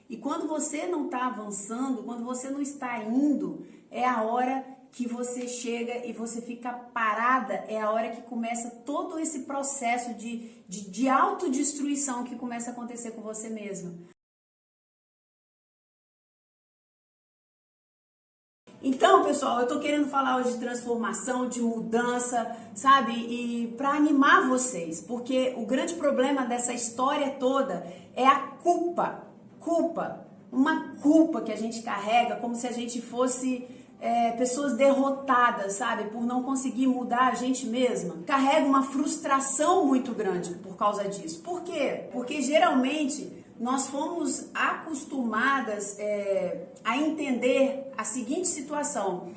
E quando você não está avançando, quando você não está indo, é a hora que você chega e você fica parada, é a hora que começa todo esse processo de autodestruição que começa a acontecer com você mesmo. Então, pessoal, eu tô querendo falar hoje de transformação, de mudança, sabe? E para animar vocês, porque o grande problema dessa história toda é a culpa. Uma culpa que a gente carrega como se a gente fosse pessoas derrotadas, sabe? Por não conseguir mudar a gente mesma. Carrega uma frustração muito grande por causa disso. Por quê? Porque geralmente nós fomos acostumadas a entender a seguinte situação: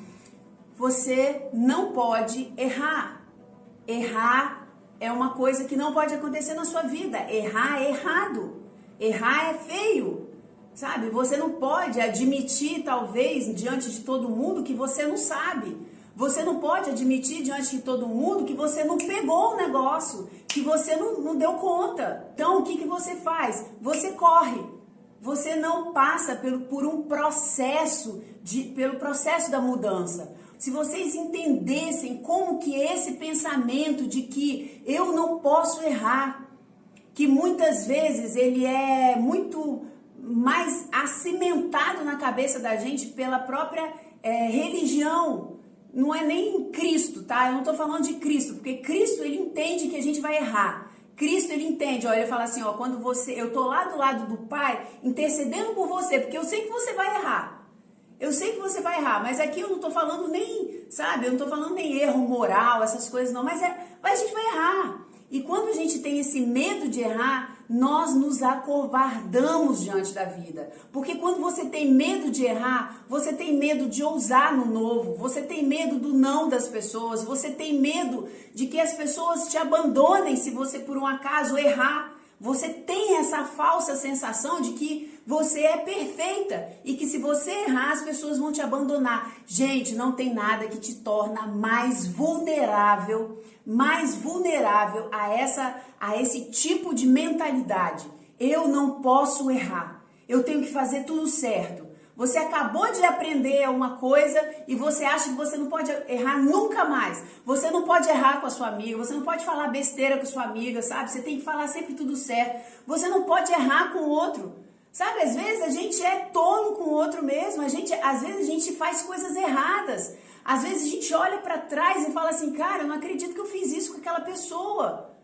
você não pode errar. Errar é uma coisa que não pode acontecer na sua vida. Errar é errado. Errar é feio, sabe? Você não pode admitir, talvez, diante de todo mundo que você não sabe. Você não pode admitir diante de todo mundo que você não pegou o negócio, que você não deu conta. Então, o que você faz? Você corre. Você não passa por um processo, pelo processo da mudança. Se vocês entendessem como que esse pensamento de que eu não posso errar, que muitas vezes ele é muito mais acimentado na cabeça da gente pela própria religião. Não é nem Cristo, tá? Eu não tô falando de Cristo, porque Cristo, ele entende que a gente vai errar. Cristo, ele entende, ó, ele fala assim, ó, quando eu tô lá do lado do Pai, intercedendo por você, porque eu sei que você vai errar. Eu sei que você vai errar, mas aqui eu não tô falando nem, sabe, eu não tô falando nem erro moral, essas coisas não, mas a gente vai errar. E quando a gente tem esse medo de errar, nós nos acovardamos diante da vida. Porque quando você tem medo de errar, você tem medo de ousar no novo, você tem medo do não das pessoas, você tem medo de que as pessoas te abandonem se você por um acaso errar. Você tem essa falsa sensação de que você é perfeita e que se você errar, as pessoas vão te abandonar. Gente, não tem nada que te torna mais vulnerável a esse tipo de mentalidade. Eu não posso errar. Eu tenho que fazer tudo certo. Você acabou de aprender uma coisa e você acha que você não pode errar nunca mais. Você não pode errar com a sua amiga, você não pode falar besteira com a sua amiga, sabe? Você tem que falar sempre tudo certo. Você não pode errar com o outro. Sabe, às vezes a gente é tolo com o outro mesmo, às vezes a gente faz coisas erradas. Às vezes a gente olha pra trás e fala assim, cara, eu não acredito que eu fiz isso com aquela pessoa.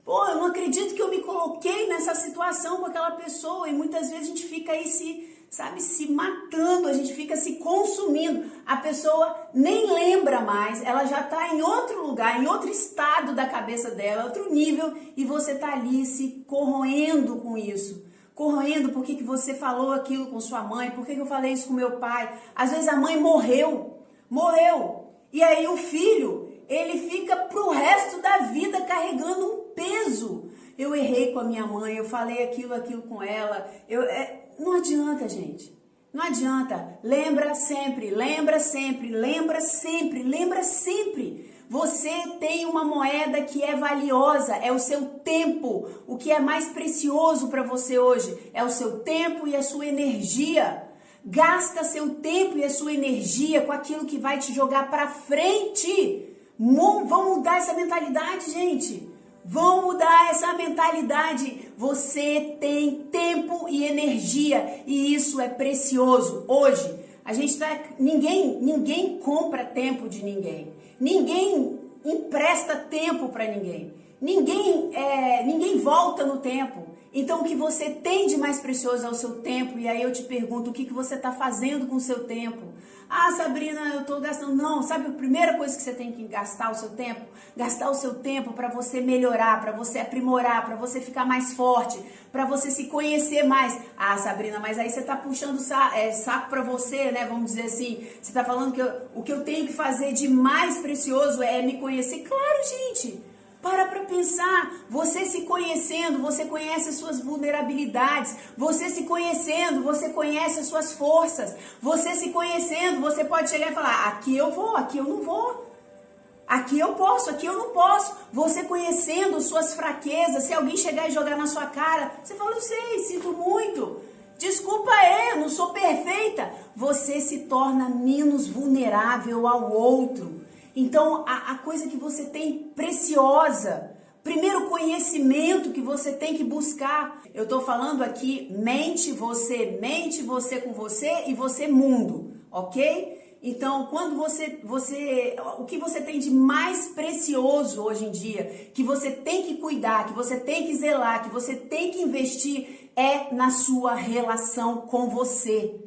Pô, eu não acredito que eu me coloquei nessa situação com aquela pessoa. E muitas vezes a gente fica aí se matando, a gente fica se consumindo. A pessoa nem lembra mais, ela já tá em outro lugar, em outro estado da cabeça dela, outro nível, e você tá ali se corroendo com isso. Corroendo, por que você falou aquilo com sua mãe, por que eu falei isso com meu pai. Às vezes a mãe morreu, e aí o filho, ele fica pro resto da vida carregando um peso. Eu errei com a minha mãe, eu falei aquilo com ela, não adianta, gente, não adianta. Lembra sempre. Você tem uma moeda que é valiosa, é o seu tempo. O que é mais precioso para você hoje é o seu tempo e a sua energia. Gasta seu tempo e a sua energia com aquilo que vai te jogar para frente. Vamos mudar essa mentalidade, gente. Vão mudar essa mentalidade. Você tem tempo e energia e isso é precioso. Hoje, ninguém compra tempo de ninguém. Ninguém empresta tempo para ninguém. Ninguém volta no tempo. Então, o que você tem de mais precioso é o seu tempo. E aí eu te pergunto, o que você está fazendo com o seu tempo? Ah, Sabrina, eu estou gastando. Não, sabe a primeira coisa que você tem que gastar o seu tempo? Gastar o seu tempo para você melhorar, para você aprimorar, para você ficar mais forte, para você se conhecer mais. Ah, Sabrina, mas aí você está puxando saco para você, né? Vamos dizer assim. Você está falando que o que eu tenho que fazer de mais precioso é me conhecer. Claro, gente. Para pensar, você se conhecendo, você conhece as suas vulnerabilidades, você se conhecendo, você conhece as suas forças, você se conhecendo, você pode chegar e falar, aqui eu vou, aqui eu não vou, aqui eu posso, aqui eu não posso. Você conhecendo suas fraquezas, se alguém chegar e jogar na sua cara, você fala, eu sei, sinto muito. Desculpa aí, eu não sou perfeita. Você se torna menos vulnerável ao outro. Então, a coisa que você tem preciosa, primeiro conhecimento que você tem que buscar. Eu tô falando aqui, mente você com você e você mundo, ok? Então, quando o que você tem de mais precioso hoje em dia, que você tem que cuidar, que você tem que zelar, que você tem que investir, é na sua relação com você.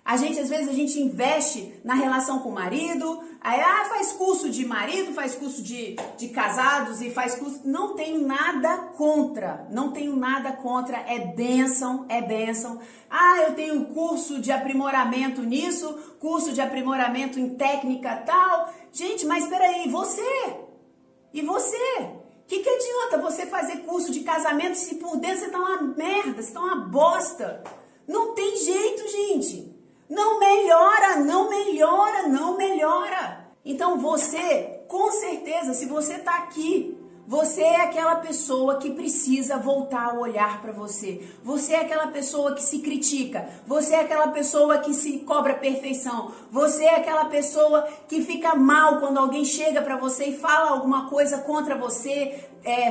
Às vezes a gente investe na relação com o marido, aí faz curso de marido, faz curso de casados e faz curso. Não tenho nada contra, é bênção, é bênção. Eu tenho curso de aprimoramento nisso, curso de aprimoramento em técnica tal. Gente, mas peraí, e você? Que adianta você fazer curso de casamento se por dentro você tá uma merda, você tá uma bosta? Não tem jeito, gente. Não melhora. Então você, com certeza, se você tá aqui, você é aquela pessoa que precisa voltar a olhar para você. Você é aquela pessoa que se critica. Você é aquela pessoa que se cobra perfeição. Você é aquela pessoa que fica mal quando alguém chega para você e fala alguma coisa contra você,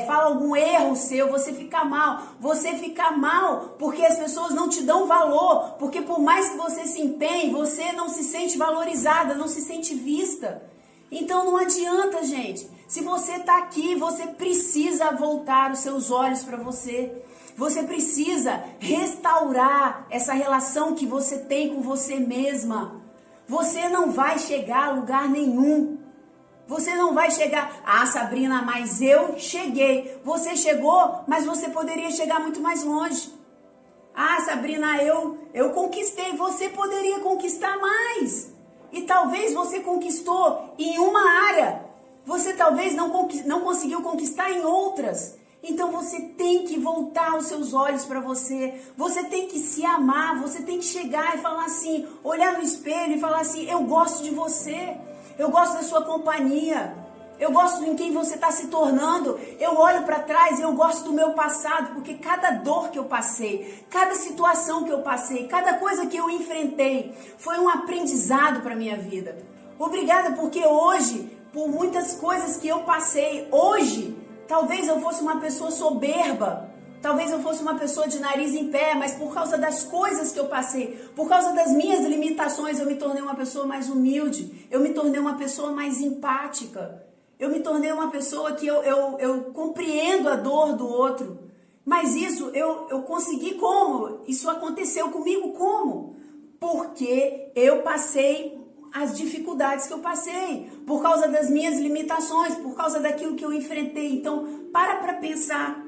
fala algum erro seu, você fica mal. Você fica mal porque as pessoas não te dão valor. Porque por mais que você se empenhe, você não se sente valorizada, não se sente vista. Então não adianta, gente. Se você tá aqui, você precisa voltar os seus olhos para você. Você precisa restaurar essa relação que você tem com você mesma. Você não vai chegar a lugar nenhum. Você não vai chegar, Sabrina, mas eu cheguei. Você chegou, mas você poderia chegar muito mais longe. Sabrina, eu conquistei. Você poderia conquistar mais. E talvez você conquistou em uma área, você talvez não conseguiu conquistar em outras. Então você tem que voltar os seus olhos para você, você tem que se amar, você tem que chegar e falar assim, olhar no espelho e falar assim, eu gosto de você, eu gosto da sua companhia, eu gosto de quem você está se tornando, eu olho para trás e eu gosto do meu passado, porque cada dor que eu passei, cada situação que eu passei, cada coisa que eu enfrentei, foi um aprendizado para minha vida. Obrigada, porque hoje, por muitas coisas que eu passei, hoje, talvez eu fosse uma pessoa soberba, talvez eu fosse uma pessoa de nariz em pé, mas por causa das coisas que eu passei, por causa das minhas limitações, eu me tornei uma pessoa mais humilde, eu me tornei uma pessoa mais empática. Eu me tornei uma pessoa que eu compreendo a dor do outro. Mas isso eu consegui como? Isso aconteceu comigo como? Porque eu passei as dificuldades que eu passei. Por causa das minhas limitações, por causa daquilo que eu enfrentei. Então, para pensar.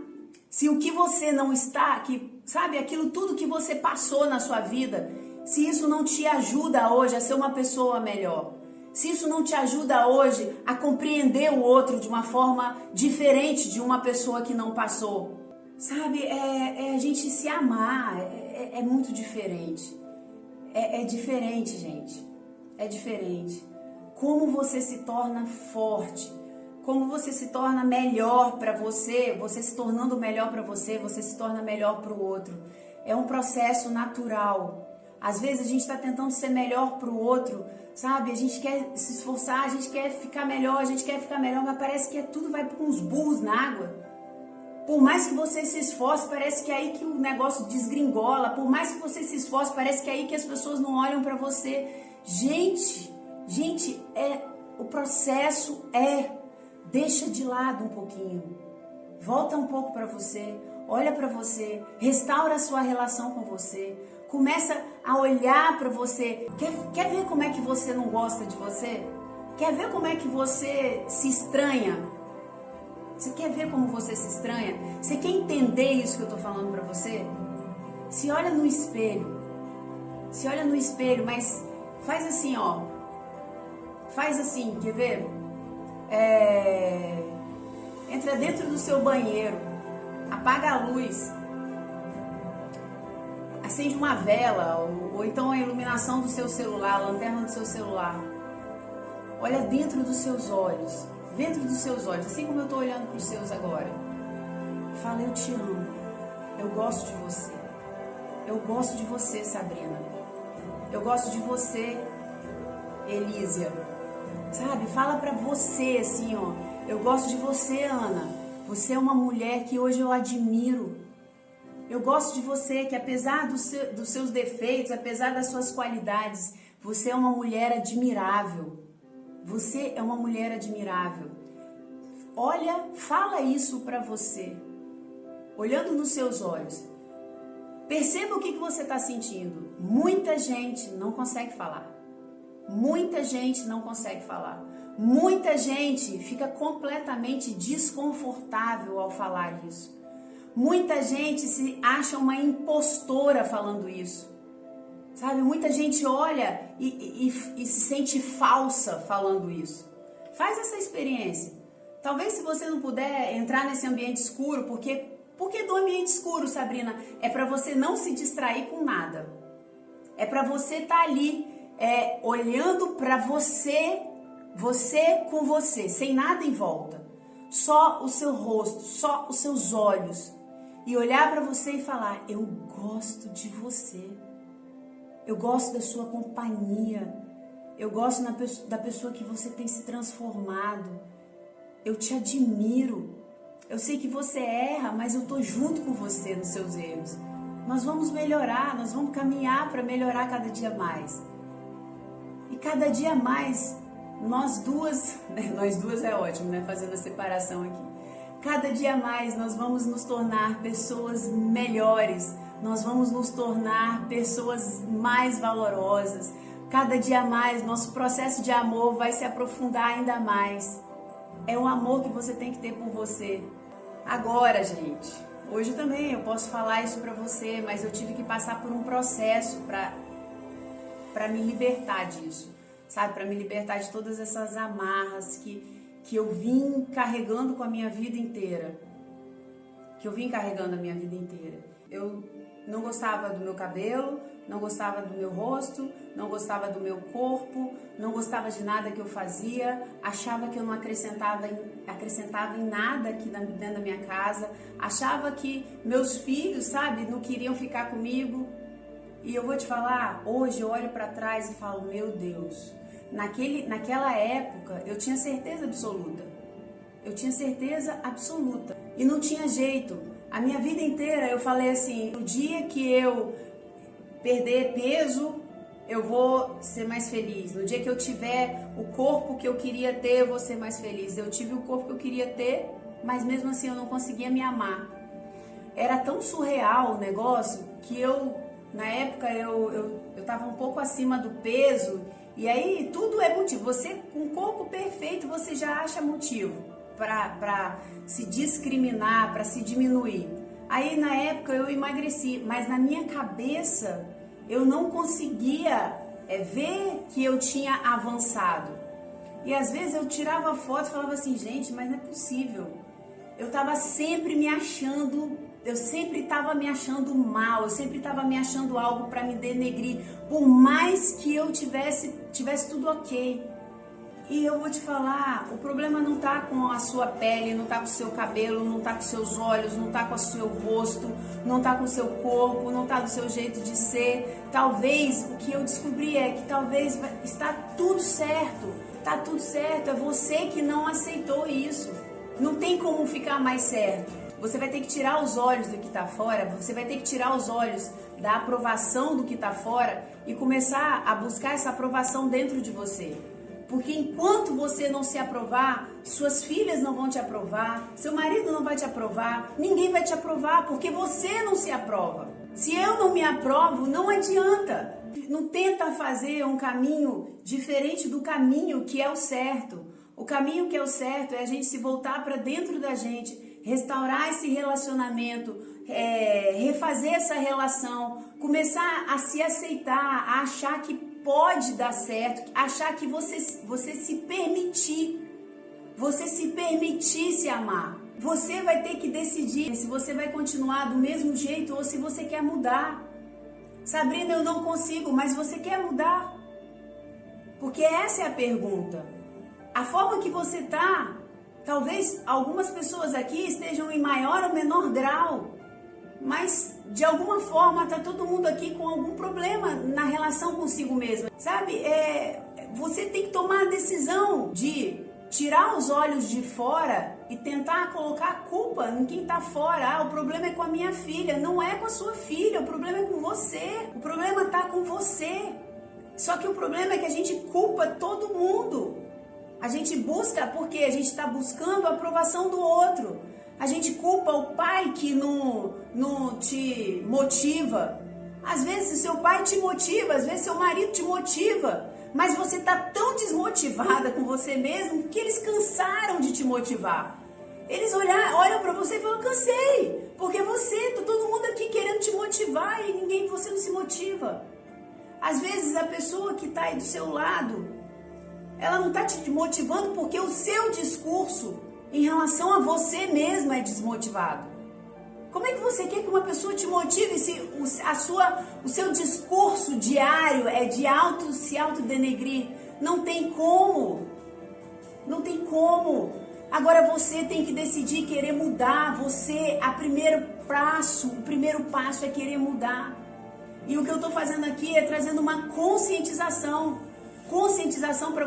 Se o que você não está, sabe, aquilo tudo que você passou na sua vida, se isso não te ajuda hoje a ser uma pessoa melhor. Se isso não te ajuda hoje a compreender o outro de uma forma diferente de uma pessoa que não passou, sabe? É a gente se amar, é muito diferente. É diferente, gente. É diferente. Como você se torna forte, como você se torna melhor para você se tornando melhor para você se torna melhor para o outro. É um processo natural. Às vezes a gente está tentando ser melhor para o outro, sabe? A gente quer se esforçar, a gente quer ficar melhor, mas parece que tudo vai com uns burros na água. Por mais que você se esforce, parece que é aí que o negócio desgringola. Por mais que você se esforce, parece que é aí que as pessoas não olham para você. Gente, o processo deixa de lado um pouquinho. Volta um pouco para você, olha para você, restaura a sua relação com você. Começa a olhar para você. Quer ver como é que você não gosta de você? Quer ver como é que você se estranha? Você quer ver como você se estranha? Você quer entender isso que eu tô falando para você? Se olha no espelho. Mas faz assim, ó. Faz assim, quer ver? Entra dentro do seu banheiro. Apaga a luz. Acende uma vela, ou então a iluminação do seu celular, a lanterna do seu celular. Olha dentro dos seus olhos, assim como eu estou olhando para os seus agora. Fala, eu te amo, eu gosto de você, Eu gosto de você, Sabrina. Eu gosto de você, Elísia. Sabe? Fala pra você assim, ó. Eu gosto de você, Ana. Você é uma mulher que hoje eu admiro. Eu gosto de você, que apesar dos seus defeitos, apesar das suas qualidades, você é uma mulher admirável. Você é uma mulher admirável. Olha, fala isso pra você. Olhando nos seus olhos. Perceba o que você está sentindo. Muita gente não consegue falar. Muita gente não consegue falar. Muita gente fica completamente desconfortável ao falar isso. Muita gente se acha uma impostora falando isso. Sabe? Muita gente olha e se sente falsa falando isso. Faz essa experiência. Talvez se você não puder entrar nesse ambiente escuro, porque do ambiente escuro, Sabrina, é para você não se distrair com nada. É para você estar ali olhando para você com você, sem nada em volta. Só o seu rosto, só os seus olhos. E olhar para você e falar, eu gosto de você. Eu gosto da sua companhia. Eu gosto da pessoa que você tem se transformado. Eu te admiro. Eu sei que você erra, mas eu tô junto com você nos seus erros. Nós vamos melhorar, nós vamos caminhar para melhorar cada dia mais. E cada dia mais, nós duas é ótimo, né? Fazendo a separação aqui. Cada dia mais nós vamos nos tornar pessoas melhores, nós vamos nos tornar pessoas mais valorosas. Cada dia mais, nosso processo de amor vai se aprofundar ainda mais. É o amor que você tem que ter por você. Agora, gente, hoje também eu posso falar isso pra você, mas eu tive que passar por um processo pra me libertar disso, sabe? Pra me libertar de todas essas amarras que eu vim carregando com a minha vida inteira. Eu não gostava do meu cabelo, não gostava do meu rosto, não gostava do meu corpo, não gostava de nada que eu fazia, achava que eu não acrescentava em nada aqui dentro da minha casa, achava que meus filhos, sabe, não queriam ficar comigo. E eu vou te falar, hoje eu olho para trás e falo, meu Deus, naquela época eu tinha certeza absoluta. E não tinha jeito. A minha vida inteira eu falei assim, no dia que eu perder peso, eu vou ser mais feliz. No dia que eu tiver o corpo que eu queria ter, eu vou ser mais feliz. Eu tive o corpo que eu queria ter, mas mesmo assim eu não conseguia me amar. Era tão surreal o negócio que na época eu tava um pouco acima do peso. E aí tudo é motivo. Você com um corpo perfeito, você já acha motivo para se discriminar, para se diminuir. Aí na época eu emagreci, mas na minha cabeça eu não conseguia ver que eu tinha avançado. E às vezes eu tirava foto e falava assim, gente, mas não é possível. Eu estava sempre me achando, eu sempre estava me achando mal, eu sempre estava me achando algo para me denegrir, por mais que eu tivesse tudo ok. E eu vou te falar, o problema não tá com a sua pele, não tá com o seu cabelo, não tá com os seus olhos, não tá com o seu rosto, não tá com o seu corpo, não tá do seu jeito de ser. Talvez, o que eu descobri é que talvez está tudo certo, é você que não aceitou isso. Não tem como ficar mais certo. Você vai ter que tirar os olhos do que tá fora, você vai ter que tirar os olhos da aprovação do que tá fora e começar a buscar essa aprovação dentro de você. Porque enquanto você não se aprovar, suas filhas não vão te aprovar, seu marido não vai te aprovar, ninguém vai te aprovar, porque você não se aprova. Se eu não me aprovo, não adianta. Não tenta fazer um caminho diferente do caminho que é o certo. O caminho que é o certo é a gente se voltar para dentro da gente, restaurar esse relacionamento, refazer essa relação, começar a se aceitar, a achar que pode dar certo, achar que você se permitir se amar. Você vai ter que decidir se você vai continuar do mesmo jeito ou se você quer mudar. Sabrina, eu não consigo, mas você quer mudar? Porque essa é a pergunta. A forma que você tá, talvez algumas pessoas aqui estejam em maior ou menor grau, mas de alguma forma tá todo mundo aqui com algum problema na relação consigo mesmo, sabe? Você tem que tomar a decisão de tirar os olhos de fora e tentar colocar a culpa em quem tá fora. O problema é com a minha filha. Não é com a sua filha, o problema é com você. O problema tá com você. Só que o problema é que a gente culpa todo mundo. A gente busca porque a gente está buscando a aprovação do outro. A gente culpa o pai que não te motiva. Às vezes seu pai te motiva, às vezes seu marido te motiva, mas você está tão desmotivada com você mesmo que eles cansaram de te motivar. Eles olham para você e falam, cansei, porque tá todo mundo aqui querendo te motivar e você não se motiva. Às vezes a pessoa que está aí do seu lado, ela não está te motivando porque o seu discurso em relação a você mesma é desmotivado. Como é que você quer que uma pessoa te motive se o seu discurso diário é de se autodenegrir? Não tem como. Não tem como. Agora você tem que decidir querer mudar. O primeiro passo é querer mudar. E o que eu estou fazendo aqui é trazendo uma conscientização para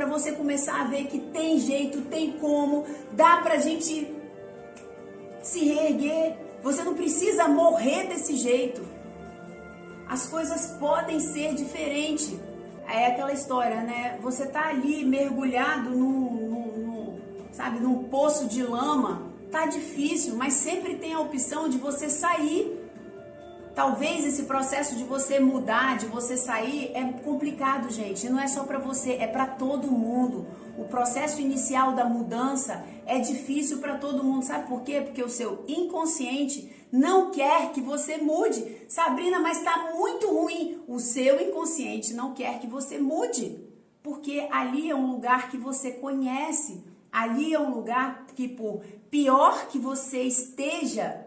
você começar a ver que tem jeito, tem como, dá pra gente se reerguer. Você não precisa morrer desse jeito. As coisas podem ser diferentes. É aquela história, né? Você tá ali mergulhado num poço de lama. Tá difícil, mas sempre tem a opção de você sair. Talvez esse processo de você mudar, de você sair, é complicado, gente. Não é só para você, é para todo mundo. O processo inicial da mudança é difícil para todo mundo. Sabe por quê? Porque o seu inconsciente não quer que você mude. Sabrina, mas tá muito ruim. O seu inconsciente não quer que você mude. Porque ali é um lugar que você conhece. Ali é um lugar que, por pior que você esteja,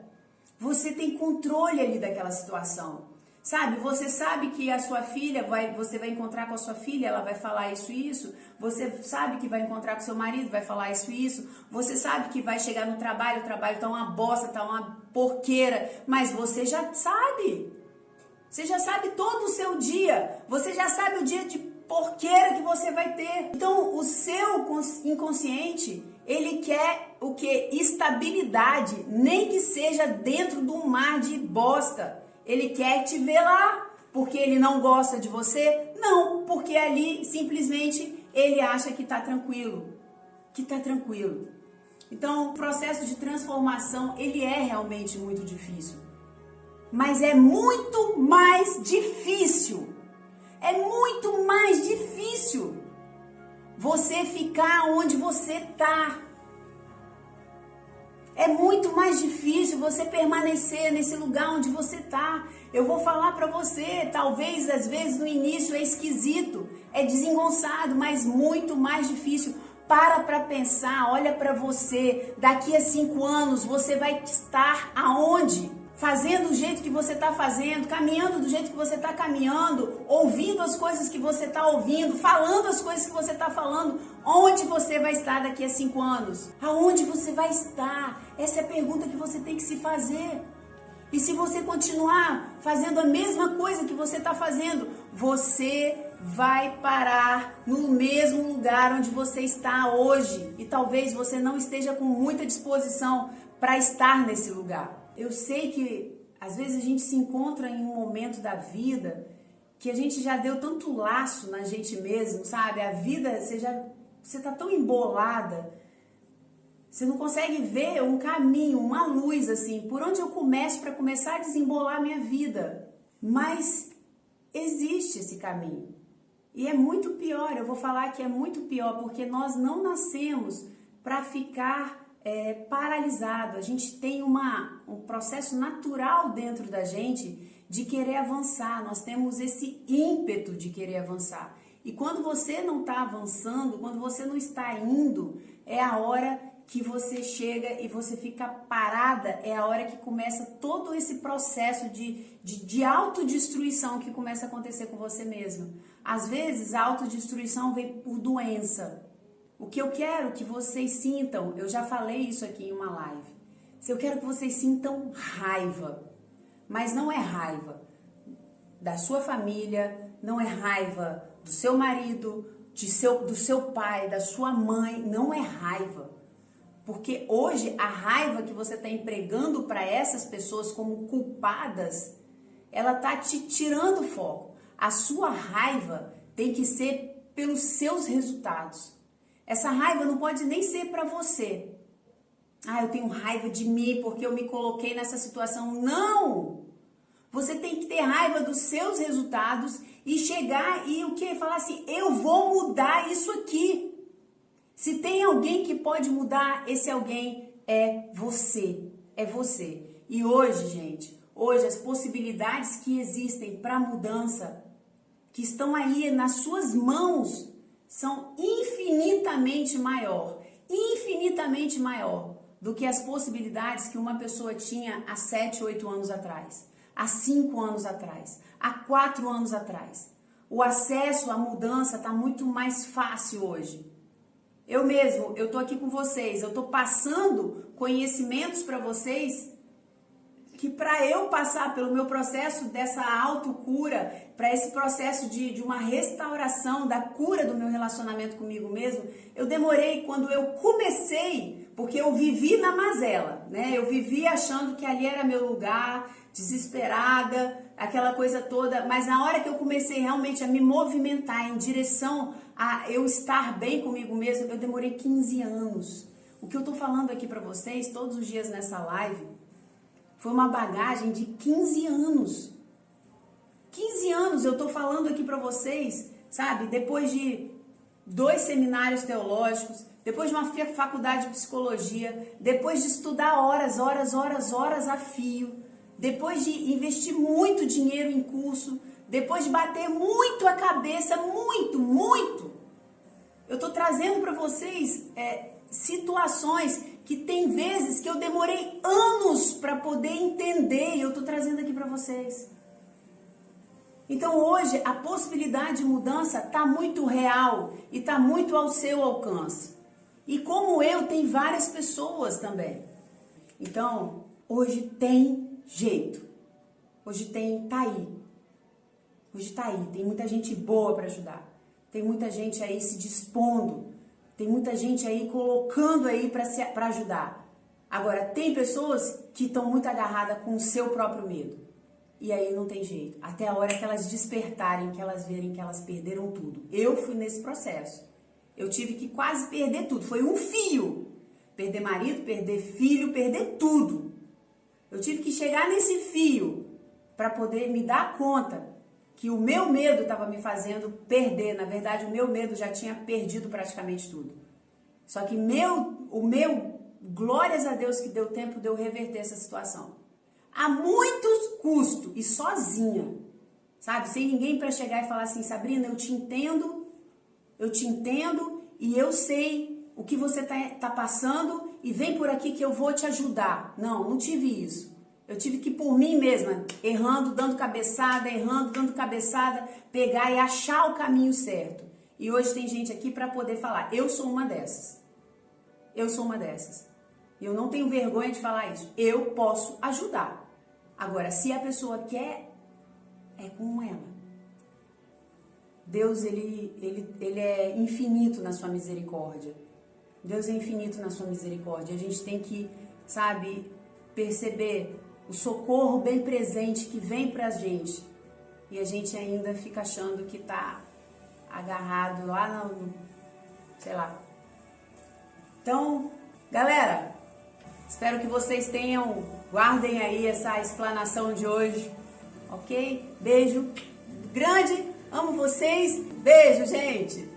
você tem controle ali daquela situação, sabe? Você sabe que a sua filha você vai encontrar com a sua filha, ela vai falar isso e isso. Você sabe que vai encontrar com seu marido, vai falar isso e isso. Você sabe que vai chegar no trabalho, o trabalho tá uma bosta, tá uma porqueira, mas você já sabe. Você já sabe todo o seu dia. Você já sabe o dia de porqueira que você vai ter. Então, o seu inconsciente, ele quer o quê? Estabilidade, nem que seja dentro de um mar de bosta. Ele quer te ver lá, porque ele não gosta de você? Não, porque ali simplesmente ele acha que tá tranquilo. Então, o processo de transformação, ele é realmente muito difícil. Mas é muito mais difícil. É muito mais difícil você ficar onde você tá. É muito mais difícil você permanecer nesse lugar onde você tá. Eu vou falar pra você, talvez às vezes no início é esquisito, é desengonçado, mas muito mais difícil. Para pensar, olha pra você, daqui a 5 anos você vai estar aonde? Fazendo do jeito que você está fazendo, caminhando do jeito que você está caminhando, ouvindo as coisas que você está ouvindo, falando as coisas que você está falando. Onde você vai estar daqui a 5 anos? Aonde você vai estar? Essa é a pergunta que você tem que se fazer. E se você continuar fazendo a mesma coisa que você está fazendo, você vai parar no mesmo lugar onde você está hoje. E talvez você não esteja com muita disposição para estar nesse lugar. Eu sei que às vezes a gente se encontra em um momento da vida que a gente já deu tanto laço na gente mesmo, sabe? A vida, você tá tão embolada, você não consegue ver um caminho, uma luz assim, por onde eu começo para começar a desembolar a minha vida. Mas existe esse caminho. E é muito pior, eu vou falar que é muito pior, porque nós não nascemos para ficar paralisado. A gente tem um processo natural dentro da gente de querer avançar. Nós temos esse ímpeto de querer avançar. E quando você não está avançando, quando você não está indo, é a hora que você chega e você fica parada, é a hora que começa todo esse processo de autodestruição que começa a acontecer com você mesmo. Às vezes a autodestruição vem por doença. O que eu quero que vocês sintam, eu já falei isso aqui em uma live, eu quero que vocês sintam raiva. mas não é raiva da sua família, não é raiva do seu marido, do seu pai, da sua mãe, não é raiva. Porque hoje a raiva que você está empregando para essas pessoas como culpadas, ela tá te tirando o foco. A sua raiva tem que ser pelos seus resultados. Essa raiva não pode nem ser para você. Ah, eu tenho raiva de mim porque eu me coloquei nessa situação. Não! Você tem que ter raiva dos seus resultados e chegar e o quê? Falar assim, eu vou mudar isso aqui. Se tem alguém que pode mudar, esse alguém é você. É você. E hoje, gente, hoje as possibilidades que existem para mudança, que estão aí nas suas mãos, são infinitamente maior do que as possibilidades que uma pessoa tinha há 7, 8 anos atrás, há 5 anos atrás, há 4 anos atrás. O acesso à mudança está muito mais fácil hoje. Eu tô aqui com vocês, eu tô passando conhecimentos para vocês que para eu passar pelo meu processo dessa autocura, para esse processo de uma restauração da cura do meu relacionamento comigo mesmo, eu demorei quando eu comecei, porque eu vivi na mazela, né? Eu vivi achando que ali era meu lugar, desesperada, aquela coisa toda, mas na hora que eu comecei realmente a me movimentar em direção a eu estar bem comigo mesmo, eu demorei 15 anos. O que eu tô falando aqui para vocês todos os dias nessa live foi uma bagagem de 15 anos. 15 anos eu tô falando aqui para vocês, sabe? Depois de 2 seminários teológicos, depois de uma faculdade de psicologia, depois de estudar horas a fio, depois de investir muito dinheiro em curso, depois de bater muito a cabeça, muito. Eu tô trazendo para vocês situações que tem vezes que eu demorei anos para poder entender e eu tô trazendo aqui para vocês. Então hoje a possibilidade de mudança tá muito real e tá muito ao seu alcance. E como eu, tem várias pessoas também. Então, hoje tem jeito. Hoje tá aí. Hoje tá aí, tem muita gente boa para ajudar. Tem muita gente aí se dispondo. Tem muita gente aí colocando aí para ajudar. Agora, tem pessoas que estão muito agarradas com o seu próprio medo. E aí não tem jeito. Até a hora que elas despertarem, que elas verem que elas perderam tudo. Eu fui nesse processo. Eu tive que quase perder tudo. Foi um fio. Perder marido, perder filho, perder tudo. Eu tive que chegar nesse fio para poder me dar conta que o meu medo estava me fazendo perder. Na verdade, o meu medo já tinha perdido praticamente tudo. Só que glórias a Deus que deu tempo de eu reverter essa situação. Há muito custo e sozinha, sabe? Sem ninguém para chegar e falar assim, Sabrina, eu te entendo e eu sei o que você tá passando e vem por aqui que eu vou te ajudar. Não tive isso. Eu tive que por mim mesma, errando, dando cabeçada, pegar e achar o caminho certo. E hoje tem gente aqui para poder falar, eu sou uma dessas. E eu não tenho vergonha de falar isso. Eu posso ajudar. Agora, se a pessoa quer, é com ela. Deus, ele é infinito na sua misericórdia. Deus é infinito na sua misericórdia. A gente tem que, sabe, perceber o socorro bem presente que vem pra gente. E a gente ainda fica achando que tá agarrado lá no sei lá. Então, galera, espero que vocês guardem aí essa explanação de hoje, ok? Beijo grande, amo vocês, beijo, gente!